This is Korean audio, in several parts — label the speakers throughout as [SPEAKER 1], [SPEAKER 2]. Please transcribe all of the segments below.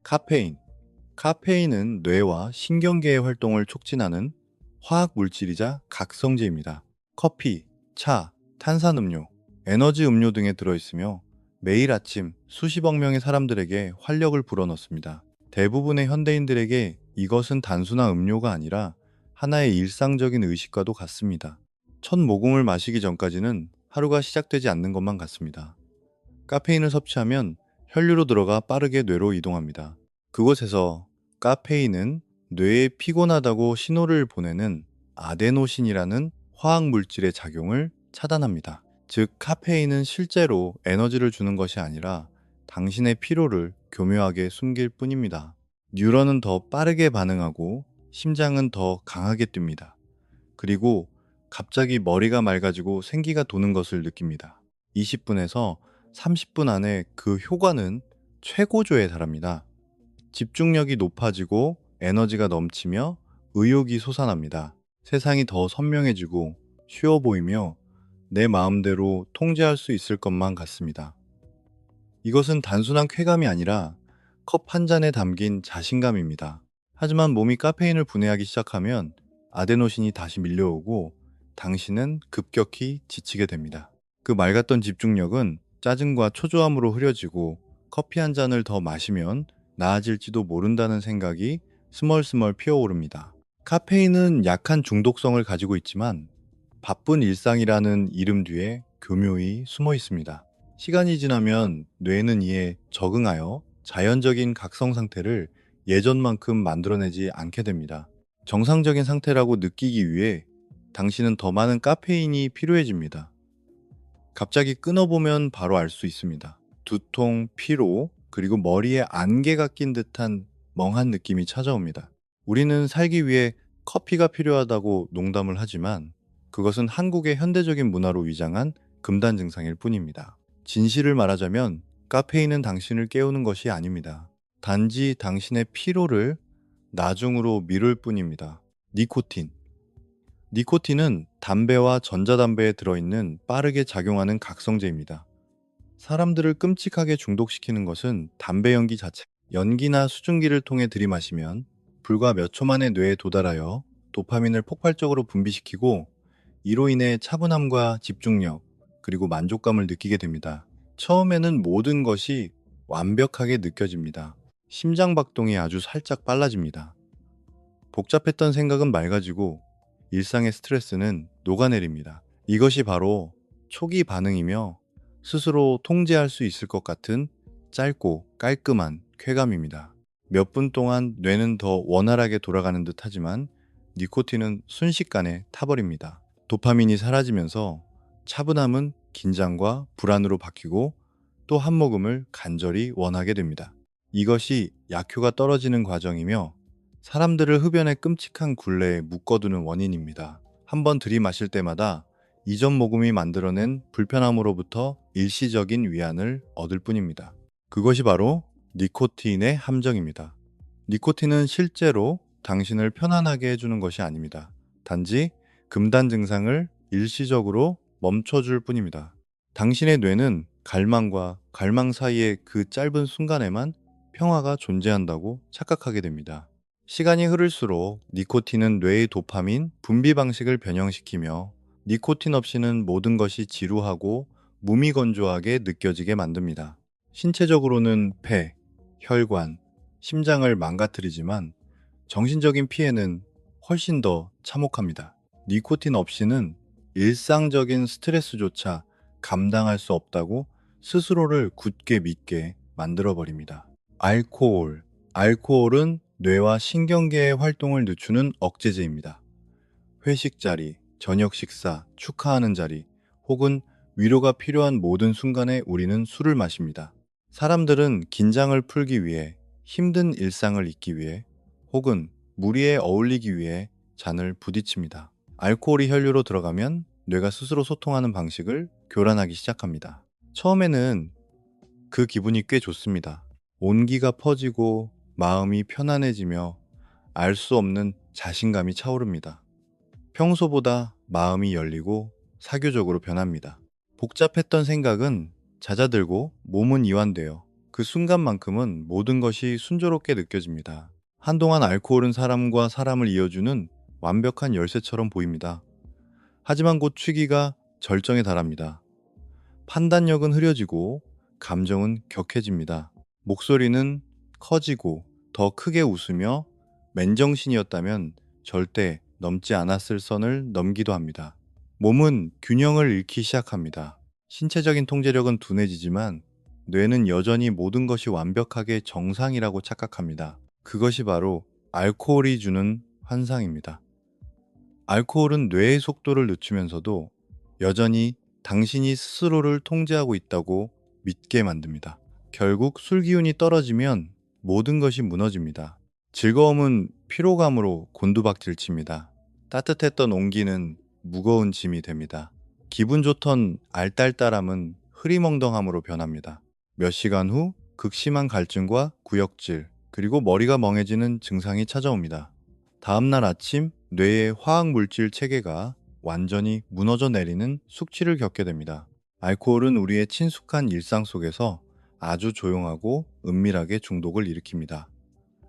[SPEAKER 1] 카페인. 카페인은 뇌와 신경계의 활동을 촉진하는 화학 물질이자 각성제입니다. 커피, 차, 탄산음료, 에너지 음료 등에 들어있으며 매일 아침 수십억 명의 사람들에게 활력을 불어넣습니다. 대부분의 현대인들에게 이것은 단순한 음료가 아니라 하나의 일상적인 의식과도 같습니다. 첫 모금을 마시기 전까지는 하루가 시작되지 않는 것만 같습니다. 카페인을 섭취하면 혈류로 들어가 빠르게 뇌로 이동합니다. 그곳에서 카페인은 뇌에 피곤하다고 신호를 보내는 아데노신이라는 화학 물질의 작용을 차단합니다. 즉, 카페인은 실제로 에너지를 주는 것이 아니라 당신의 피로를 교묘하게 숨길 뿐입니다. 뉴런은 더 빠르게 반응하고 심장은 더 강하게 뜁니다. 그리고 갑자기 머리가 맑아지고 생기가 도는 것을 느낍니다. 20분에서 30분 안에 그 효과는 최고조에 달합니다. 집중력이 높아지고 에너지가 넘치며 의욕이 솟아납니다. 세상이 더 선명해지고 쉬워 보이며 내 마음대로 통제할 수 있을 것만 같습니다. 이것은 단순한 쾌감이 아니라 컵 한 잔에 담긴 자신감입니다. 하지만 몸이 카페인을 분해하기 시작하면 아데노신이 다시 밀려오고 당신은 급격히 지치게 됩니다. 그 맑았던 집중력은 짜증과 초조함으로 흐려지고 커피 한 잔을 더 마시면 나아질지도 모른다는 생각이 스멀스멀 피어오릅니다. 카페인은 약한 중독성을 가지고 있지만 바쁜 일상이라는 이름 뒤에 교묘히 숨어 있습니다. 시간이 지나면 뇌는 이에 적응하여 자연적인 각성 상태를 예전만큼 만들어내지 않게 됩니다. 정상적인 상태라고 느끼기 위해 당신은 더 많은 카페인이 필요해집니다. 갑자기 끊어보면 바로 알 수 있습니다. 두통, 피로, 그리고 머리에 안개가 낀 듯한 멍한 느낌이 찾아옵니다. 우리는 살기 위해 커피가 필요하다고 농담을 하지만 그것은 한국의 현대적인 문화로 위장한 금단 증상일 뿐입니다. 진실을 말하자면 카페인은 당신을 깨우는 것이 아닙니다. 단지 당신의 피로를 나중으로 미룰 뿐입니다. 니코틴. 니코틴은 담배와 전자담배에 들어있는 빠르게 작용하는 각성제입니다. 사람들을 끔찍하게 중독시키는 것은 담배 연기 자체. 연기나 수증기를 통해 들이마시면 불과 몇 초 만에 뇌에 도달하여 도파민을 폭발적으로 분비시키고 이로 인해 차분함과 집중력, 그리고 만족감을 느끼게 됩니다. 처음에는 모든 것이 완벽하게 느껴집니다. 심장박동이 아주 살짝 빨라집니다. 복잡했던 생각은 맑아지고 일상의 스트레스는 녹아내립니다. 이것이 바로 초기 반응이며 스스로 통제할 수 있을 것 같은 짧고 깔끔한 쾌감입니다. 몇 분 동안 뇌는 더 원활하게 돌아가는 듯 하지만 니코틴은 순식간에 타버립니다. 도파민이 사라지면서 차분함은 긴장과 불안으로 바뀌고 또 한 모금을 간절히 원하게 됩니다. 이것이 약효가 떨어지는 과정이며 사람들을 흡연의 끔찍한 굴레에 묶어두는 원인입니다. 한번 들이마실 때마다 이전 모금이 만들어낸 불편함으로부터 일시적인 위안을 얻을 뿐입니다. 그것이 바로 니코틴의 함정입니다. 니코틴은 실제로 당신을 편안하게 해주는 것이 아닙니다. 단지 금단 증상을 일시적으로 멈춰줄 뿐입니다. 당신의 뇌는 갈망과 갈망 사이의 그 짧은 순간에만 평화가 존재한다고 착각하게 됩니다. 시간이 흐를수록 니코틴은 뇌의 도파민 분비 방식을 변형시키며 니코틴 없이는 모든 것이 지루하고 무미건조하게 느껴지게 만듭니다. 신체적으로는 폐, 혈관, 심장을 망가뜨리지만 정신적인 피해는 훨씬 더 참혹합니다. 니코틴 없이는 일상적인 스트레스조차 감당할 수 없다고 스스로를 굳게 믿게 만들어버립니다. 알코올. 알코올은 뇌와 신경계의 활동을 늦추는 억제제입니다. 회식 자리, 저녁 식사, 축하하는 자리, 혹은 위로가 필요한 모든 순간에 우리는 술을 마십니다. 사람들은 긴장을 풀기 위해, 힘든 일상을 잊기 위해, 혹은 무리에 어울리기 위해 잔을 부딪힙니다. 알코올이 혈류로 들어가면 뇌가 스스로 소통하는 방식을 교란하기 시작합니다. 처음에는 그 기분이 꽤 좋습니다. 온기가 퍼지고 마음이 편안해지며 알 수 없는 자신감이 차오릅니다. 평소보다 마음이 열리고 사교적으로 변합니다. 복잡했던 생각은 잦아들고 몸은 이완되어 그 순간만큼은 모든 것이 순조롭게 느껴집니다. 한동안 알코올은 사람과 사람을 이어주는 완벽한 열쇠처럼 보입니다. 하지만 곧 취기가 절정에 달합니다. 판단력은 흐려지고 감정은 격해집니다. 목소리는 커지고 더 크게 웃으며 맨정신이었다면 절대 넘지 않았을 선을 넘기도 합니다. 몸은 균형을 잃기 시작합니다. 신체적인 통제력은 둔해지지만 뇌는 여전히 모든 것이 완벽하게 정상이라고 착각합니다. 그것이 바로 알코올이 주는 환상입니다. 알코올은 뇌의 속도를 늦추면서도 여전히 당신이 스스로를 통제하고 있다고 믿게 만듭니다. 결국 술 기운이 떨어지면 모든 것이 무너집니다. 즐거움은 피로감으로 곤두박질칩니다. 따뜻했던 온기는 무거운 짐이 됩니다. 기분 좋던 알딸딸함은 흐리멍덩함으로 변합니다. 몇 시간 후 극심한 갈증과 구역질, 그리고 머리가 멍해지는 증상이 찾아옵니다. 다음날 아침 뇌의 화학물질 체계가 완전히 무너져 내리는 숙취를 겪게 됩니다. 알코올은 우리의 친숙한 일상 속에서 아주 조용하고 은밀하게 중독을 일으킵니다.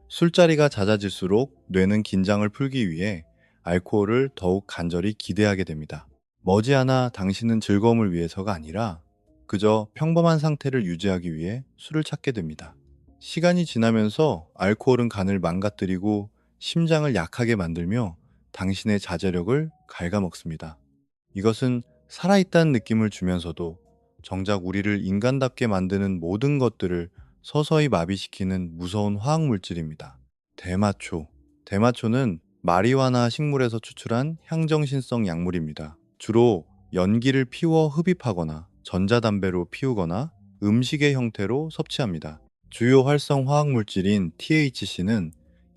[SPEAKER 1] 술자리가 잦아질수록 뇌는 긴장을 풀기 위해 알코올을 더욱 간절히 기대하게 됩니다. 머지않아 당신은 즐거움을 위해서가 아니라 그저 평범한 상태를 유지하기 위해 술을 찾게 됩니다. 시간이 지나면서 알코올은 간을 망가뜨리고 심장을 약하게 만들며 당신의 자제력을 갉아먹습니다. 이것은 살아있다는 느낌을 주면서도 정작 우리를 인간답게 만드는 모든 것들을 서서히 마비시키는 무서운 화학물질입니다. 대마초. 대마초는 마리화나 식물에서 추출한 향정신성 약물입니다. 주로 연기를 피워 흡입하거나 전자담배로 피우거나 음식의 형태로 섭취합니다. 주요 활성 화학물질인 THC는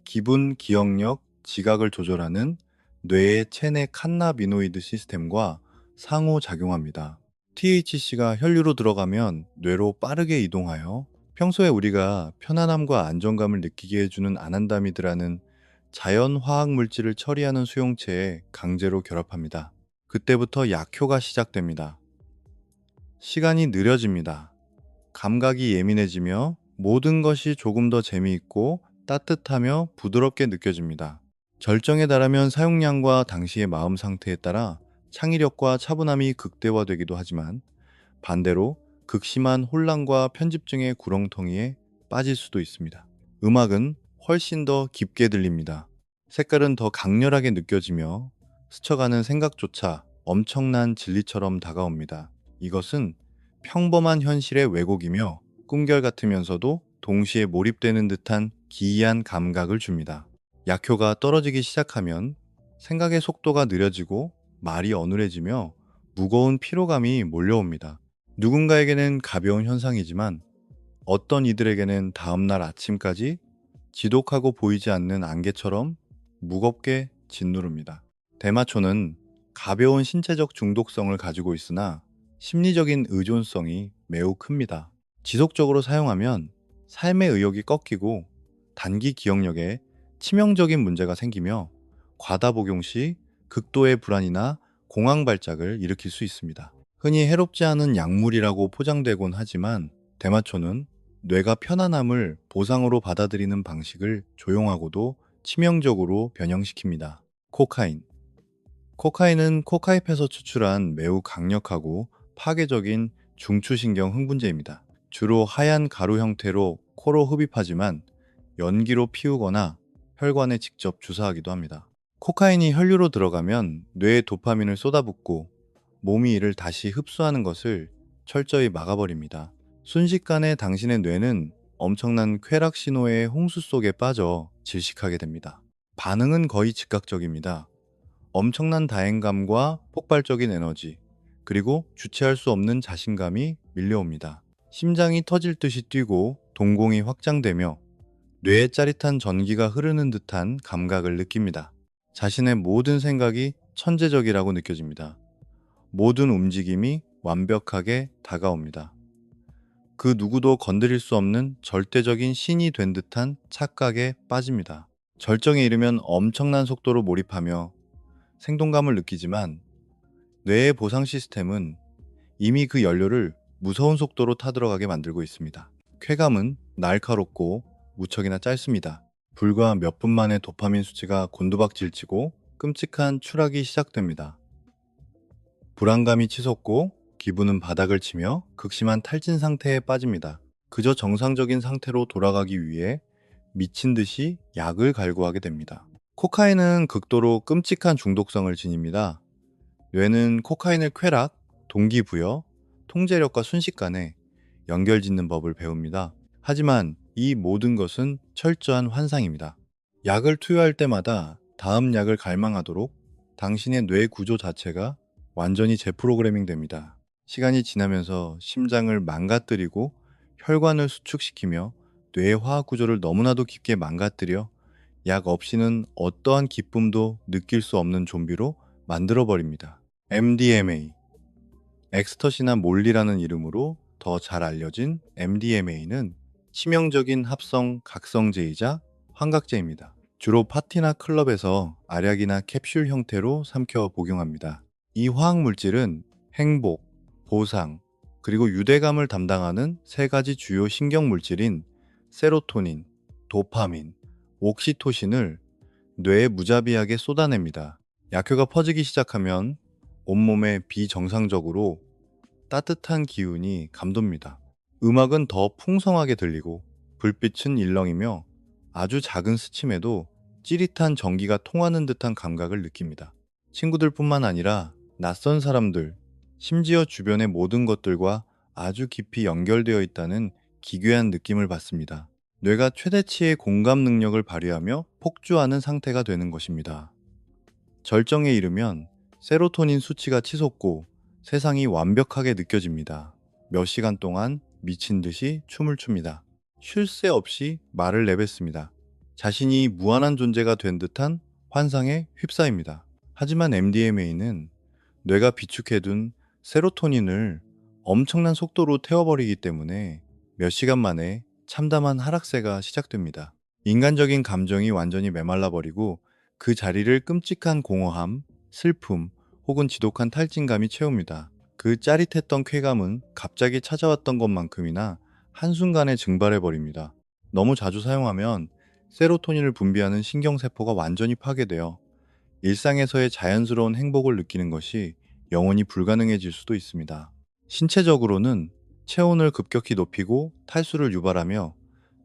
[SPEAKER 1] 기분, 기억력, 지각을 조절하는 뇌의 체내 칸나비노이드 시스템과 상호작용합니다. THC가 혈류로 들어가면 뇌로 빠르게 이동하여 평소에 우리가 편안함과 안정감을 느끼게 해주는 아난다미드라는 자연 화학 물질을 처리하는 수용체에 강제로 결합합니다. 그때부터 약효가 시작됩니다. 시간이 느려집니다. 감각이 예민해지며 모든 것이 조금 더 재미있고 따뜻하며 부드럽게 느껴집니다. 절정에 달하면 사용량과 당시의 마음 상태에 따라 창의력과 차분함이 극대화되기도 하지만 반대로 극심한 혼란과 편집증의 구렁텅이에 빠질 수도 있습니다. 음악은 훨씬 더 깊게 들립니다. 색깔은 더 강렬하게 느껴지며 스쳐가는 생각조차 엄청난 진리처럼 다가옵니다. 이것은 평범한 현실의 왜곡이며 꿈결 같으면서도 동시에 몰입되는 듯한 기이한 감각을 줍니다. 약효가 떨어지기 시작하면 생각의 속도가 느려지고 말이 어눌해지며 무거운 피로감이 몰려옵니다. 누군가에게는 가벼운 현상이지만 어떤 이들에게는 다음날 아침까지 지독하고 보이지 않는 안개처럼 무겁게 짓누릅니다. 대마초는 가벼운 신체적 중독성을 가지고 있으나 심리적인 의존성이 매우 큽니다. 지속적으로 사용하면 삶의 의욕이 꺾이고 단기 기억력에 치명적인 문제가 생기며 과다 복용 시 극도의 불안이나 공황 발작을 일으킬 수 있습니다. 흔히 해롭지 않은 약물이라고 포장되곤 하지만 대마초는 뇌가 편안함을 보상으로 받아들이는 방식을 조용하고도 치명적으로 변형시킵니다. 코카인. 코카인은 코카잎에서 추출한 매우 강력하고 파괴적인 중추신경 흥분제입니다. 주로 하얀 가루 형태로 코로 흡입하지만 연기로 피우거나 혈관에 직접 주사하기도 합니다. 코카인이 혈류로 들어가면 뇌에 도파민을 쏟아붓고 몸이 이를 다시 흡수하는 것을 철저히 막아버립니다. 순식간에 당신의 뇌는 엄청난 쾌락 신호의 홍수 속에 빠져 질식하게 됩니다. 반응은 거의 즉각적입니다. 엄청난 다행감과 폭발적인 에너지, 그리고 주체할 수 없는 자신감이 밀려옵니다. 심장이 터질 듯이 뛰고 동공이 확장되며 뇌에 짜릿한 전기가 흐르는 듯한 감각을 느낍니다. 자신의 모든 생각이 천재적이라고 느껴집니다. 모든 움직임이 완벽하게 다가옵니다. 그 누구도 건드릴 수 없는 절대적인 신이 된 듯한 착각에 빠집니다. 절정에 이르면 엄청난 속도로 몰입하며 생동감을 느끼지만 뇌의 보상 시스템은 이미 그 연료를 무서운 속도로 타들어가게 만들고 있습니다. 쾌감은 날카롭고 무척이나 짧습니다. 불과 몇 분 만에 도파민 수치가 곤두박질치고 끔찍한 추락이 시작됩니다. 불안감이 치솟고 기분은 바닥을 치며 극심한 탈진 상태에 빠집니다. 그저 정상적인 상태로 돌아가기 위해 미친 듯이 약을 갈구하게 됩니다. 코카인은 극도로 끔찍한 중독성을 지닙니다. 뇌는 코카인을 쾌락, 동기부여, 통제력과 순식간에 연결짓는 법을 배웁니다. 하지만 이 모든 것은 철저한 환상입니다. 약을 투여할 때마다 다음 약을 갈망하도록 당신의 뇌 구조 자체가 완전히 재프로그래밍 됩니다. 시간이 지나면서 심장을 망가뜨리고 혈관을 수축시키며 뇌의 화학 구조를 너무나도 깊게 망가뜨려 약 없이는 어떠한 기쁨도 느낄 수 없는 좀비로 만들어버립니다. MDMA, 엑스터시나 몰리라는 이름으로 더 잘 알려진 MDMA는 치명적인 합성 각성제이자 환각제입니다. 주로 파티나 클럽에서 알약이나 캡슐 형태로 삼켜 복용합니다. 이 화학물질은 행복, 보상, 그리고 유대감을 담당하는 세 가지 주요 신경물질인 세로토닌, 도파민, 옥시토신을 뇌에 무자비하게 쏟아냅니다. 약효가 퍼지기 시작하면 온몸에 비정상적으로 따뜻한 기운이 감돕니다. 음악은 더 풍성하게 들리고 불빛은 일렁이며 아주 작은 스침에도 찌릿한 전기가 통하는 듯한 감각을 느낍니다. 친구들뿐만 아니라 낯선 사람들, 심지어 주변의 모든 것들과 아주 깊이 연결되어 있다는 기괴한 느낌을 받습니다. 뇌가 최대치의 공감 능력을 발휘하며 폭주하는 상태가 되는 것입니다. 절정에 이르면 세로토닌 수치가 치솟고 세상이 완벽하게 느껴집니다. 몇 시간 동안 미친 듯이 춤을 춥니다. 쉴 새 없이 말을 내뱉습니다. 자신이 무한한 존재가 된 듯한 환상에 휩싸입니다. 하지만 MDMA는 뇌가 비축해둔 세로토닌을 엄청난 속도로 태워버리기 때문에 몇 시간 만에 참담한 하락세가 시작됩니다. 인간적인 감정이 완전히 메말라버리고 그 자리를 끔찍한 공허함, 슬픔, 혹은 지독한 탈진감이 채웁니다. 그 짜릿했던 쾌감은 갑자기 찾아왔던 것만큼이나 한순간에 증발해버립니다. 너무 자주 사용하면 세로토닌을 분비하는 신경세포가 완전히 파괴되어 일상에서의 자연스러운 행복을 느끼는 것이 영원히 불가능해질 수도 있습니다. 신체적으로는 체온을 급격히 높이고 탈수를 유발하며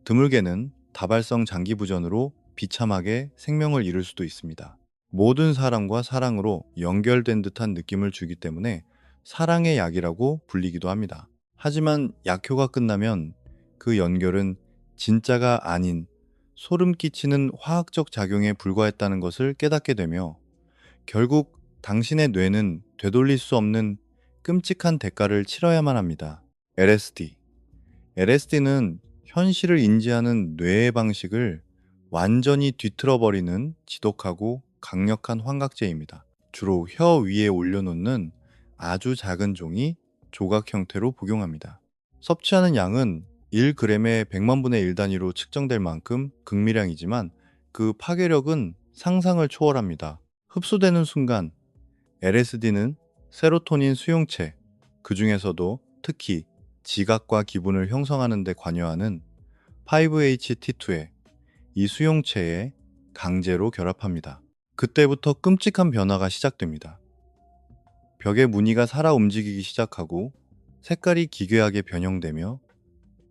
[SPEAKER 1] 드물게는 다발성 장기부전으로 비참하게 생명을 잃을 수도 있습니다. 모든 사람과 사랑으로 연결된 듯한 느낌을 주기 때문에 사랑의 약이라고 불리기도 합니다. 하지만 약효가 끝나면 그 연결은 진짜가 아닌 소름 끼치는 화학적 작용에 불과했다는 것을 깨닫게 되며 결국 당신의 뇌는 되돌릴 수 없는 끔찍한 대가를 치러야만 합니다. LSD. LSD는 현실을 인지하는 뇌의 방식을 완전히 뒤틀어버리는 지독하고 강력한 환각제입니다. 주로 혀 위에 올려놓는 아주 작은 종이 조각 형태로 복용합니다. 섭취하는 양은 1g의 100만 분의 1 단위로 측정될 만큼 극미량이지만 그 파괴력은 상상을 초월합니다. 흡수되는 순간 LSD는 세로토닌 수용체, 그 중에서도 특히 지각과 기분을 형성하는 데 관여하는 5-HT2에 이 수용체에 강제로 결합합니다. 그때부터 끔찍한 변화가 시작됩니다. 벽의 무늬가 살아 움직이기 시작하고 색깔이 기괴하게 변형되며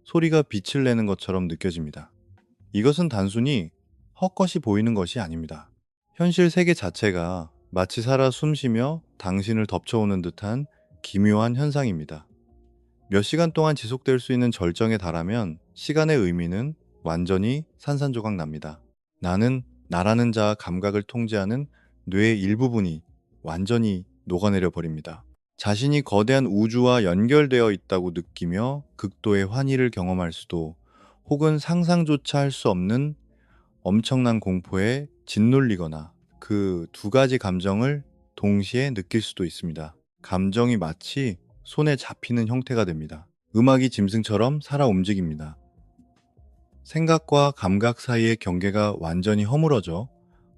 [SPEAKER 1] 소리가 빛을 내는 것처럼 느껴집니다. 이것은 단순히 헛것이 보이는 것이 아닙니다. 현실 세계 자체가 마치 살아 숨쉬며 당신을 덮쳐오는 듯한 기묘한 현상입니다. 몇 시간 동안 지속될 수 있는 절정에 달하면 시간의 의미는 완전히 산산조각 납니다. 나는 나라는 자아 감각을 통제하는 뇌의 일부분이 완전히 녹아내려 버립니다. 자신이 거대한 우주와 연결되어 있다고 느끼며 극도의 환희를 경험할 수도 혹은 상상조차 할 수 없는 엄청난 공포에 짓눌리거나 그 두 가지 감정을 동시에 느낄 수도 있습니다. 감정이 마치 손에 잡히는 형태가 됩니다. 음악이 짐승처럼 살아 움직입니다. 생각과 감각 사이의 경계가 완전히 허물어져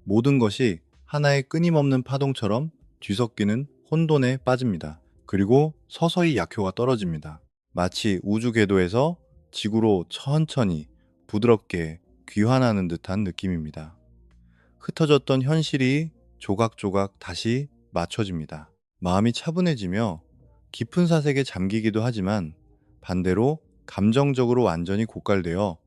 [SPEAKER 1] 모든 것이 하나의 끊임없는 파동처럼 뒤섞이는 혼돈에 빠집니다. 그리고 서서히 약효가 떨어집니다. 마치 우주 궤도에서 지구로 천천히 부드럽게 귀환하는 듯한 느낌입니다. 흩어졌던 현실이 조각조각 다시 맞춰집니다. 마음이 차분해지며 깊은 사색에 잠기기도 하지만 반대로 감정적으로 완전히 고갈되어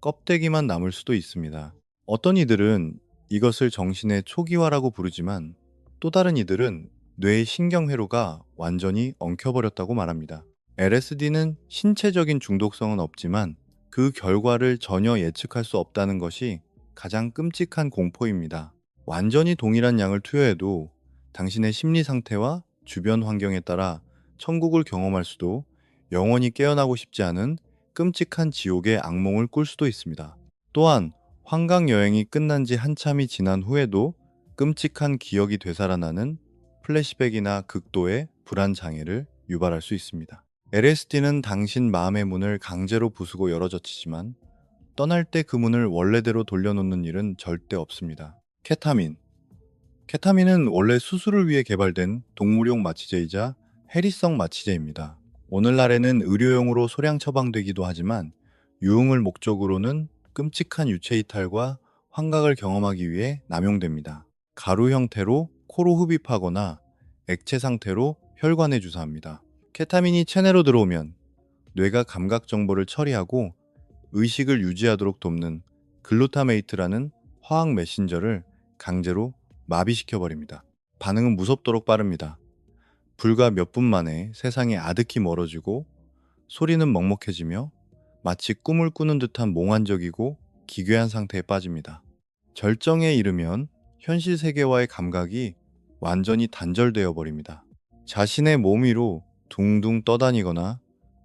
[SPEAKER 1] 껍데기만 남을 수도 있습니다. 어떤 이들은 이것을 정신의 초기화라고 부르지만 또 다른 이들은 뇌의 신경회로가 완전히 엉켜버렸다고 말합니다. LSD는 신체적인 중독성은 없지만 그 결과를 전혀 예측할 수 없다는 것이 가장 끔찍한 공포입니다. 완전히 동일한 양을 투여해도 당신의 심리 상태와 주변 환경에 따라 천국을 경험할 수도 영원히 깨어나고 싶지 않은 끔찍한 지옥의 악몽을 꿀 수도 있습니다. 또한 환각 여행이 끝난 지 한참이 지난 후에도 끔찍한 기억이 되살아나는 플래시백이나 극도의 불안 장애를 유발할 수 있습니다. LSD는 당신 마음의 문을 강제로 부수고 열어젖히지만 떠날 때 그 문을 원래대로 돌려놓는 일은 절대 없습니다. 케타민. 케타민은 원래 수술을 위해 개발된 동물용 마취제이자 해리성 마취제입니다. 오늘날에는 의료용으로 소량 처방되기도 하지만 유흥을 목적으로는 끔찍한 유체 이탈과 환각을 경험하기 위해 남용됩니다. 가루 형태로 코로 흡입하거나 액체 상태로 혈관에 주사합니다. 케타민이 체내로 들어오면 뇌가 감각 정보를 처리하고 의식을 유지하도록 돕는 글루타메이트라는 화학 메신저를 강제로 마비시켜버립니다. 반응은 무섭도록 빠릅니다. 불과 몇 분 만에 세상이 아득히 멀어지고 소리는 먹먹해지며 마치 꿈을 꾸는 듯한 몽환적이고 기괴한 상태에 빠집니다. 절정에 이르면 현실 세계와의 감각이 완전히 단절되어 버립니다. 자신의 몸 위로 둥둥 떠다니거나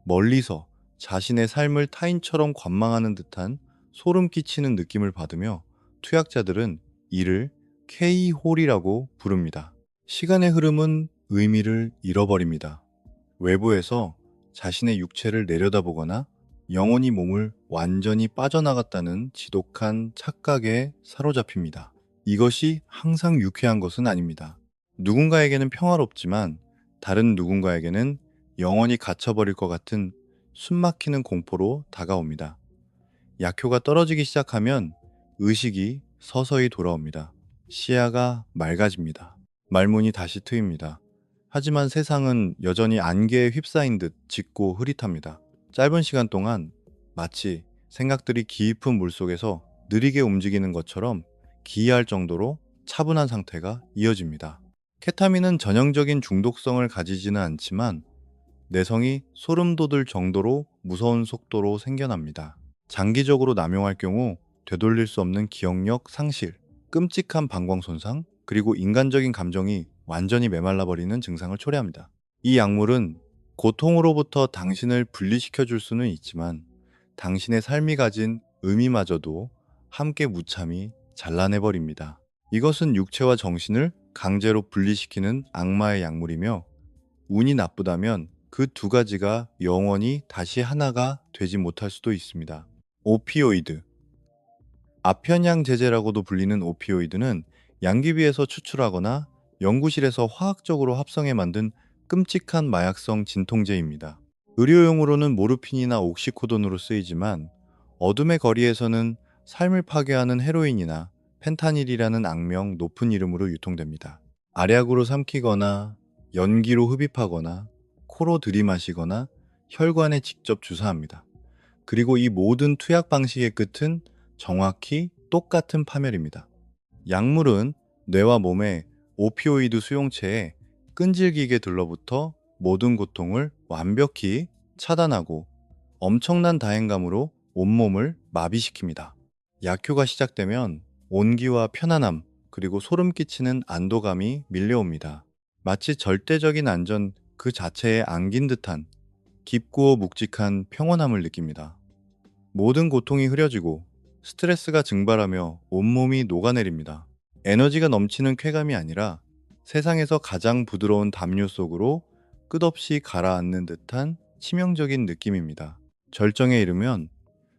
[SPEAKER 1] 멀리서 자신의 삶을 타인처럼 관망하는 듯한 소름 끼치는 느낌을 받으며 투약자들은 이를 K홀이라고 부릅니다. 시간의 흐름은 의미를 잃어버립니다. 외부에서 자신의 육체를 내려다보거나 영혼이 몸을 완전히 빠져나갔다는 지독한 착각에 사로잡힙니다. 이것이 항상 유쾌한 것은 아닙니다. 누군가에게는 평화롭지만 다른 누군가에게는 영원히 갇혀버릴 것 같은 숨막히는 공포로 다가옵니다. 약효가 떨어지기 시작하면 의식이 서서히 돌아옵니다. 시야가 맑아집니다. 말문이 다시 트입니다. 하지만 세상은 여전히 안개에 휩싸인 듯 짙고 흐릿합니다. 짧은 시간 동안 마치 생각들이 깊은 물속에서 느리게 움직이는 것처럼 기이할 정도로 차분한 상태가 이어집니다. 케타민은 전형적인 중독성을 가지지는 않지만 내성이 소름 돋을 정도로 무서운 속도로 생겨납니다. 장기적으로 남용할 경우 되돌릴 수 없는 기억력 상실, 끔찍한 방광 손상, 그리고 인간적인 감정이 완전히 메말라버리는 증상을 초래합니다. 이 약물은 고통으로부터 당신을 분리시켜 줄 수는 있지만 당신의 삶이 가진 의미마저도 함께 무참히 잘라내버립니다. 이것은 육체와 정신을 강제로 분리시키는 악마의 약물이며 운이 나쁘다면 그 두 가지가 영원히 다시 하나가 되지 못할 수도 있습니다. 오피오이드. 아편양제제라고도 불리는 오피오이드는 양귀비에서 추출하거나 연구실에서 화학적으로 합성해 만든 끔찍한 마약성 진통제입니다. 의료용으로는 모르핀이나 옥시코돈으로 쓰이지만 어둠의 거리에서는 삶을 파괴하는 헤로인이나 펜타닐이라는 악명 높은 이름으로 유통됩니다. 알약으로 삼키거나 연기로 흡입하거나 코로 들이마시거나 혈관에 직접 주사합니다. 그리고 이 모든 투약 방식의 끝은 정확히 똑같은 파멸입니다. 약물은 뇌와 몸의 오피오이드 수용체에 끈질기게 들러붙어 모든 고통을 완벽히 차단하고 엄청난 다행감으로 온몸을 마비시킵니다. 약효가 시작되면 온기와 편안함, 그리고 소름 끼치는 안도감이 밀려옵니다. 마치 절대적인 안전 그 자체에 안긴 듯한 깊고 묵직한 평온함을 느낍니다. 모든 고통이 흐려지고 스트레스가 증발하며 온몸이 녹아내립니다. 에너지가 넘치는 쾌감이 아니라 세상에서 가장 부드러운 담요 속으로 끝없이 가라앉는 듯한 치명적인 느낌입니다. 절정에 이르면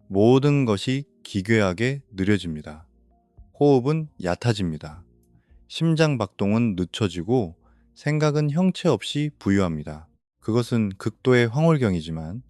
[SPEAKER 1] 모든 것이 기괴하게 느려집니다. 호흡은 얕아집니다. 심장 박동은 늦춰지고 생각은 형체 없이 부유합니다. 그것은 극도의 황홀경이지만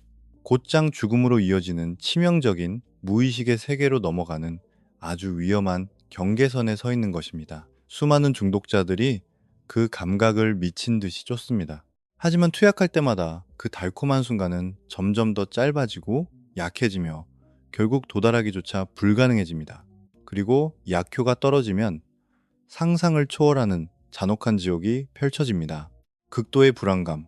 [SPEAKER 1] 곧장 죽음으로 이어지는 치명적인 무의식의 세계로 넘어가는 아주 위험한 경계선에 서 있는 것입니다. 수많은 중독자들이 그 감각을 미친 듯이 쫓습니다. 하지만 투약할 때마다 그 달콤한 순간은 점점 더 짧아지고 약해지며 결국 도달하기조차 불가능해집니다. 그리고 약효가 떨어지면 상상을 초월하는 잔혹한 지옥이 펼쳐집니다. 극도의 불안감,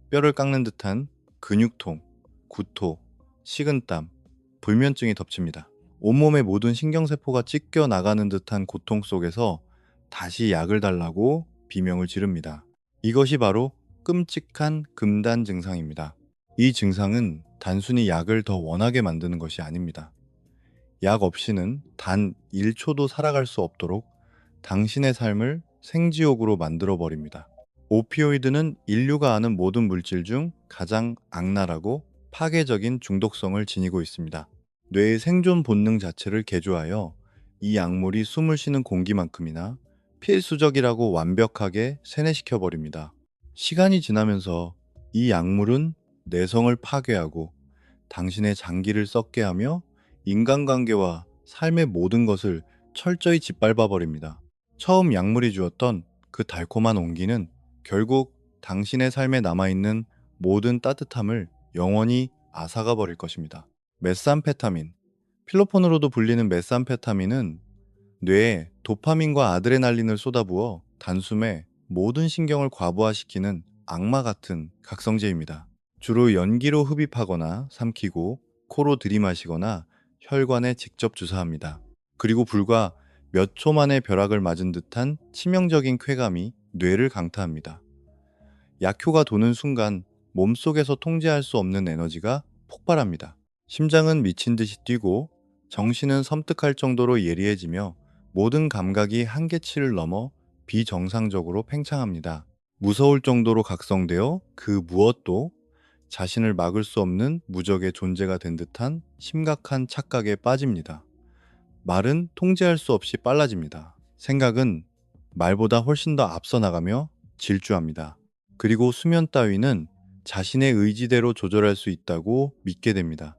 [SPEAKER 1] 뼈를 깎는 듯한 근육통, 구토, 식은땀, 불면증이 덮칩니다. 온몸의 모든 신경세포가 찢겨 나가는 듯한 고통 속에서 다시 약을 달라고 비명을 지릅니다. 이것이 바로 끔찍한 금단 증상입니다. 이 증상은 단순히 약을 더 원하게 만드는 것이 아닙니다. 약 없이는 단 1초도 살아갈 수 없도록 당신의 삶을 생지옥으로 만들어 버립니다. 오피오이드는 인류가 아는 모든 물질 중 가장 악랄하고 파괴적인 중독성을 지니고 있습니다. 뇌의 생존 본능 자체를 개조하여 이 약물이 숨을 쉬는 공기만큼이나 필수적이라고 완벽하게 세뇌시켜 버립니다. 시간이 지나면서 이 약물은 내성을 파괴하고 당신의 장기를 썩게 하며 인간관계와 삶의 모든 것을 철저히 짓밟아 버립니다. 처음 약물이 주었던 그 달콤한 온기는 결국 당신의 삶에 남아있는 모든 따뜻함을 영원히 앗아가 버릴 것입니다. 메스암페타민, 필로폰으로도 불리는 메스암페타민은 뇌에 도파민과 아드레날린을 쏟아부어 단숨에 모든 신경을 과부하시키는 악마 같은 각성제입니다. 주로 연기로 흡입하거나 삼키고 코로 들이마시거나 혈관에 직접 주사합니다. 그리고 불과 몇 초 만에 벼락을 맞은 듯한 치명적인 쾌감이 뇌를 강타합니다. 약효가 도는 순간 몸속에서 통제할 수 없는 에너지가 폭발합니다. 심장은 미친 듯이 뛰고 정신은 섬뜩할 정도로 예리해지며 모든 감각이 한계치를 넘어 비정상적으로 팽창합니다. 무서울 정도로 각성되어 그 무엇도 자신을 막을 수 없는 무적의 존재가 된 듯한 심각한 착각에 빠집니다. 말은 통제할 수 없이 빨라집니다. 생각은 말보다 훨씬 더 앞서 나가며 질주합니다. 그리고 수면 따위는 자신의 의지대로 조절할 수 있다고 믿게 됩니다.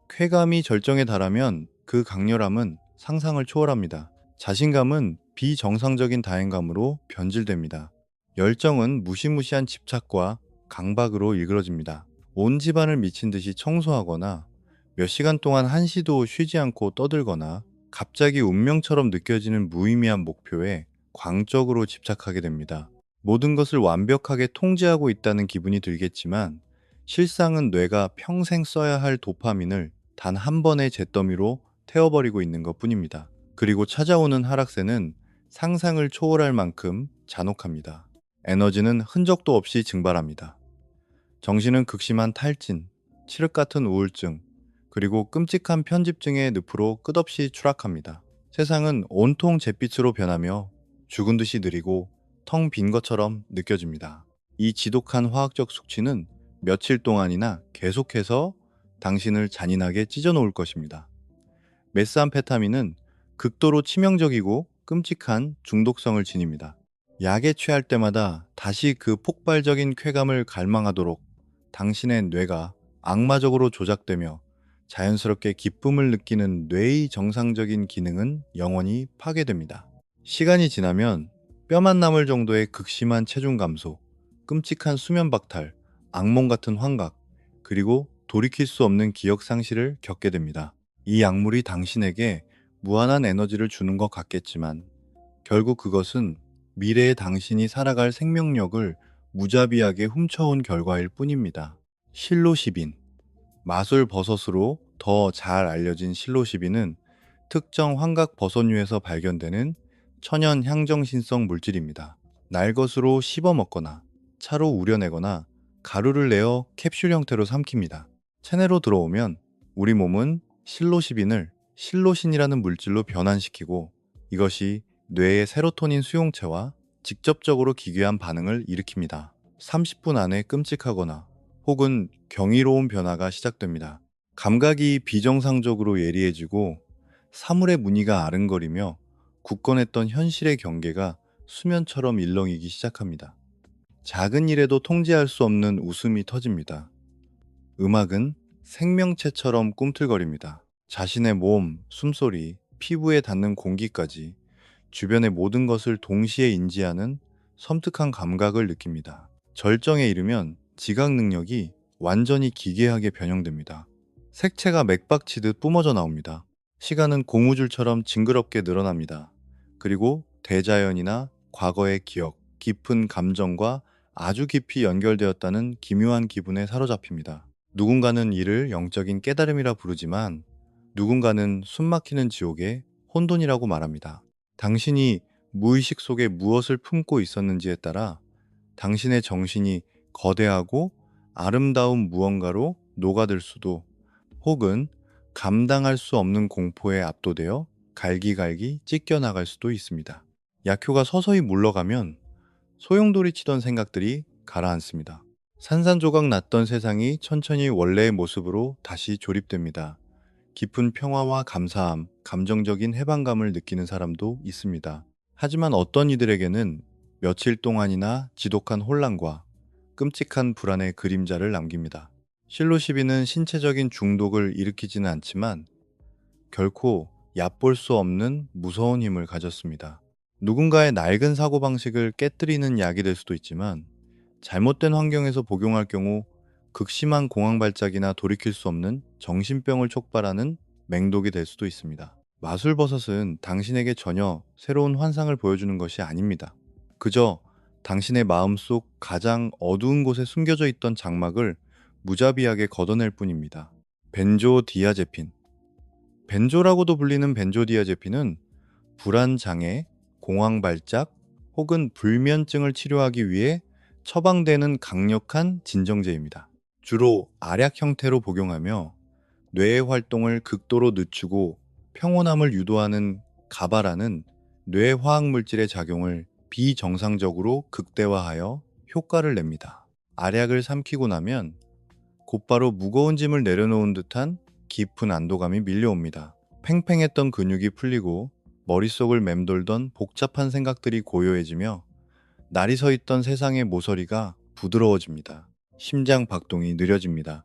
[SPEAKER 1] 쾌감이 절정에 달하면 그 강렬함은 상상을 초월합니다. 자신감은 비정상적인 다행감으로 변질됩니다. 열정은 무시무시한 집착과 강박으로 일그러집니다. 온 집안을 미친 듯이 청소하거나 몇 시간 동안 한시도 쉬지 않고 떠들거나 갑자기 운명처럼 느껴지는 무의미한 목표에 광적으로 집착하게 됩니다. 모든 것을 완벽하게 통제하고 있다는 기분이 들겠지만 실상은 뇌가 평생 써야 할 도파민을 단 한 번의 잿더미로 태워버리고 있는 것 뿐입니다. 그리고 찾아오는 하락세는 상상을 초월할 만큼 잔혹합니다. 에너지는 흔적도 없이 증발합니다. 정신은 극심한 탈진, 칠흑 같은 우울증, 그리고 끔찍한 편집증의 늪으로 끝없이 추락합니다. 세상은 온통 잿빛으로 변하며 죽은 듯이 느리고 텅 빈 것처럼 느껴집니다. 이 지독한 화학적 숙취는 며칠 동안이나 계속해서 당신을 잔인하게 찢어놓을 것입니다. 메스암페타민은 극도로 치명적이고 끔찍한 중독성을 지닙니다. 약에 취할 때마다 다시 그 폭발적인 쾌감을 갈망하도록 당신의 뇌가 악마적으로 조작되며 자연스럽게 기쁨을 느끼는 뇌의 정상적인 기능은 영원히 파괴됩니다. 시간이 지나면 뼈만 남을 정도의 극심한 체중 감소, 끔찍한 수면 박탈, 악몽 같은 환각, 그리고 돌이킬 수 없는 기억 상실을 겪게 됩니다. 이 약물이 당신에게 무한한 에너지를 주는 것 같겠지만 결국 그것은 미래의 당신이 살아갈 생명력을 무자비하게 훔쳐온 결과일 뿐입니다. 실로시빈, 마술 버섯으로 더 잘 알려진 실로시빈은 특정 환각 버섯류에서 발견되는 천연 향정신성 물질입니다. 날것으로 씹어 먹거나 차로 우려내거나 가루를 내어 캡슐 형태로 삼킵니다. 체내로 들어오면 우리 몸은 실로시빈을 실로신이라는 물질로 변환시키고 이것이 뇌의 세로토닌 수용체와 직접적으로 기괴한 반응을 일으킵니다. 30분 안에 끔찍하거나 혹은 경이로운 변화가 시작됩니다. 감각이 비정상적으로 예리해지고 사물의 무늬가 아른거리며 굳건했던 현실의 경계가 수면처럼 일렁이기 시작합니다. 작은 일에도 통제할 수 없는 웃음이 터집니다. 음악은 생명체처럼 꿈틀거립니다. 자신의 몸, 숨소리, 피부에 닿는 공기까지 주변의 모든 것을 동시에 인지하는 섬뜩한 감각을 느낍니다. 절정에 이르면 지각 능력이 완전히 기괴하게 변형됩니다. 색채가 맥박치듯 뿜어져 나옵니다. 시간은 고무줄처럼 징그럽게 늘어납니다. 그리고 대자연이나 과거의 기억, 깊은 감정과 아주 깊이 연결되었다는 기묘한 기분에 사로잡힙니다. 누군가는 이를 영적인 깨달음이라 부르지만 누군가는 숨막히는 지옥의 혼돈이라고 말합니다. 당신이 무의식 속에 무엇을 품고 있었는지에 따라 당신의 정신이 거대하고 아름다운 무언가로 녹아들 수도, 혹은 감당할 수 없는 공포에 압도되어 갈기갈기 찢겨나갈 수도 있습니다. 약효가 서서히 물러가면 소용돌이 치던 생각들이 가라앉습니다. 산산조각 났던 세상이 천천히 원래의 모습으로 다시 조립됩니다. 깊은 평화와 감사함, 감정적인 해방감을 느끼는 사람도 있습니다. 하지만 어떤 이들에게는 며칠 동안이나 지독한 혼란과 끔찍한 불안의 그림자를 남깁니다. 실로시비는 신체적인 중독을 일으키지는 않지만 결코 얕볼 수 없는 무서운 힘을 가졌습니다. 누군가의 낡은 사고방식을 깨뜨리는 약이 될 수도 있지만 잘못된 환경에서 복용할 경우 극심한 공황 발작이나 돌이킬 수 없는 정신병을 촉발하는 맹독이 될 수도 있습니다. 마술버섯은 당신에게 전혀 새로운 환상을 보여주는 것이 아닙니다. 그저 당신의 마음속 가장 어두운 곳에 숨겨져 있던 장막을 무자비하게 걷어낼 뿐입니다. 벤조디아제핀. 벤조라고도 불리는 벤조디아제핀은 불안장애, 공황발작 혹은 불면증을 치료하기 위해 처방되는 강력한 진정제입니다. 주로 알약 형태로 복용하며 뇌의 활동을 극도로 늦추고 평온함을 유도하는 가바라는 뇌 화학 물질의 작용을 비정상적으로 극대화하여 효과를 냅니다. 알약을 삼키고 나면 곧바로 무거운 짐을 내려놓은 듯한 깊은 안도감이 밀려옵니다. 팽팽했던 근육이 풀리고 머릿속을 맴돌던 복잡한 생각들이 고요해지며 날이 서 있던 세상의 모서리가 부드러워집니다. 심장 박동이 느려집니다.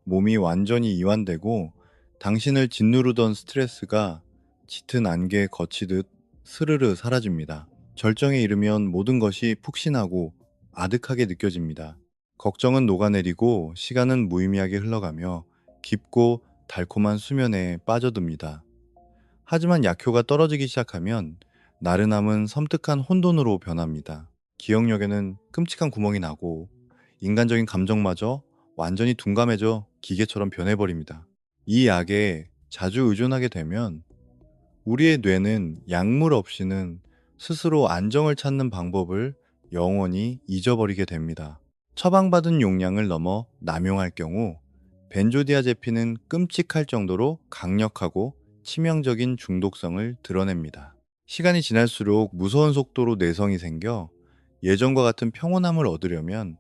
[SPEAKER 1] 몸이 완전히 이완되고 당신을 짓누르던 스트레스가 짙은 안개에 거치듯 스르르 사라집니다. 절정에 이르면 모든 것이 푹신하고 아득하게 느껴집니다. 걱정은 녹아내리고 시간은 무의미하게 흘러가며 깊고 달콤한 수면에 빠져듭니다. 하지만 약효가 떨어지기 시작하면 나른함은 섬뜩한 혼돈으로 변합니다. 기억력에는 끔찍한 구멍이 나고 인간적인 감정마저 완전히 둔감해져 기계처럼 변해버립니다. 이 약에 자주 의존하게 되면 우리의 뇌는 약물 없이는 스스로 안정을 찾는 방법을 영원히 잊어버리게 됩니다. 처방받은 용량을 넘어 남용할 경우 벤조디아제핀은 끔찍할 정도로 강력하고 치명적인 중독성을 드러냅니다. 시간이 지날수록 무서운 속도로 내성이 생겨 예전과 같은 평온함을 얻으려면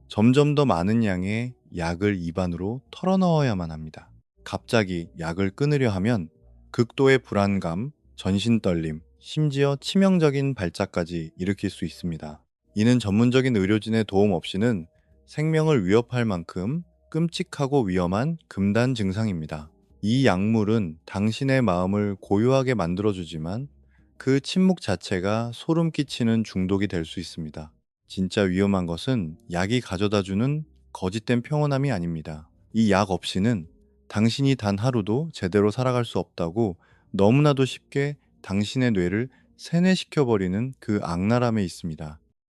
[SPEAKER 1] 점점 더 많은 양의 약을 입안으로 털어넣어야만 합니다. 갑자기 약을 끊으려 하면 극도의 불안감, 전신떨림, 심지어 치명적인 발작까지 일으킬 수 있습니다. 이는 전문적인 의료진의 도움 없이는 생명을 위협할 만큼 끔찍하고 위험한 금단 증상입니다. 이 약물은 당신의 마음을 고요하게 만들어주지만 그 침묵 자체가 소름 끼치는 중독이 될 수 있습니다. 진짜 위험한 것은 약이 가져다주는 거짓된 평온함이 아닙니다. 이 약 없이는 당신이 단 하루도 제대로 살아갈 수 없다고 너무나도 쉽게 당신의 뇌를 세뇌시켜버리는 그 악랄함에 있습니다.